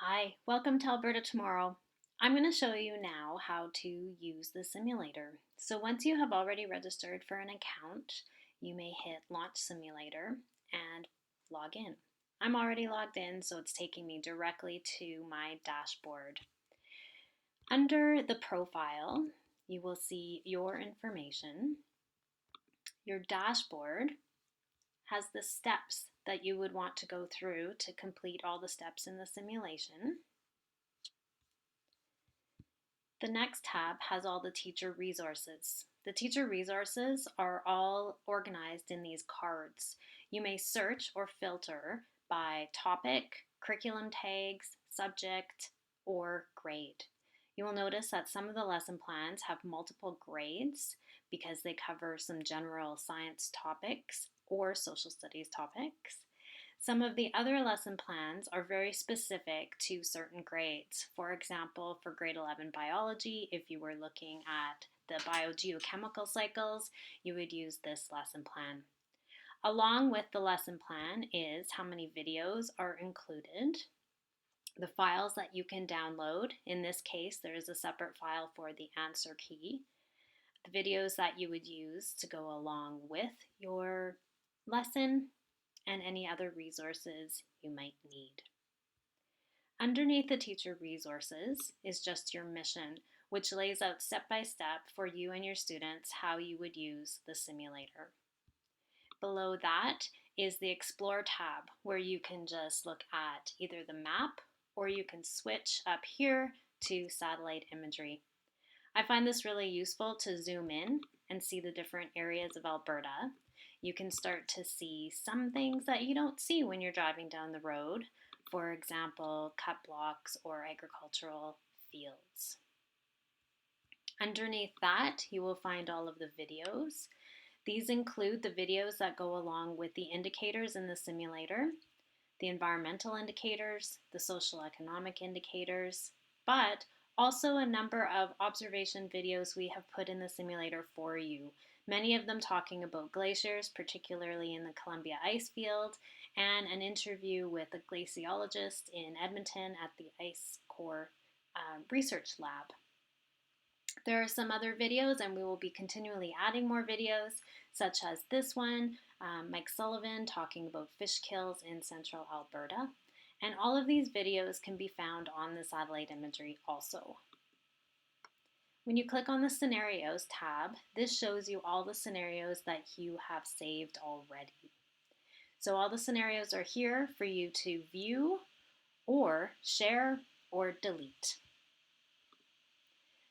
Hi, welcome to Alberta Tomorrow. I'm going to show you now how to use the simulator. So once you have already registered for an account, you may hit Launch Simulator and log in. I'm already logged in, so it's taking me directly to my dashboard. Under the profile, you will see your information. Your dashboard has the steps that you would want to go through to complete all the steps in the simulation. The next tab has all the teacher resources. The teacher resources are all organized in these cards. You may search or filter by topic, curriculum tags, subject, or grade. You will notice that some of the lesson plans have multiple grades because they cover some general science topics or social studies topics. Some of the other lesson plans are very specific to certain grades. For example, for grade 11 biology, if you were looking at the biogeochemical cycles, you would use this lesson plan. Along with the lesson plan is how many videos are included, the files that you can download. In this case, there is a separate file for the answer key, the videos that you would use to go along with your lesson, and any other resources you might need. Underneath the teacher resources is just your mission, which lays out step by step for you and your students how you would use the simulator. Below that is the Explore tab, where you can just look at either the map or you can switch up here to satellite imagery. I find this really useful to zoom in and see the different areas of Alberta. You can start to see some things that you don't see when you're driving down the road, for example, cut blocks or agricultural fields. Underneath that, you will find all of the videos. These include the videos that go along with the indicators in the simulator, the environmental indicators, the social economic indicators, but also a number of observation videos we have put in the simulator for you. Many of them talking about glaciers, particularly in the Columbia ice field, and an interview with a glaciologist in Edmonton at the Ice Core Research Lab. There are some other videos, and we will be continually adding more videos, such as this one, Mike Sullivan talking about fish kills in central Alberta. And all of these videos can be found on the satellite imagery also. When you click on the Scenarios tab, this shows you all the scenarios that you have saved already. So all the scenarios are here for you to view or share or delete.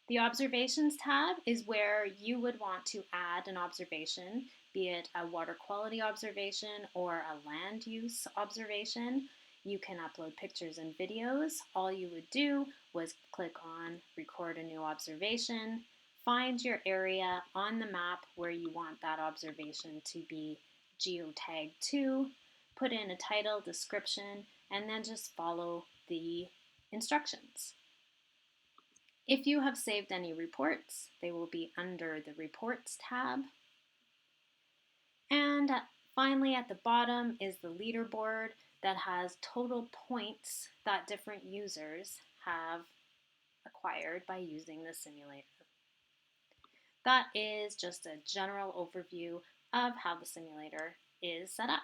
The Observations tab is where you would want to add an observation, be it a water quality observation or a land use observation. You can upload pictures and videos. All you would do was click on Record a New Observation, find your area on the map where you want that observation to be geotagged to, put in a title, description, and then just follow the instructions. If you have saved any reports, they will be under the Reports tab. And finally, at the bottom is the leaderboard that has total points that different users have acquired by using the simulator. That is just a general overview of how the simulator is set up.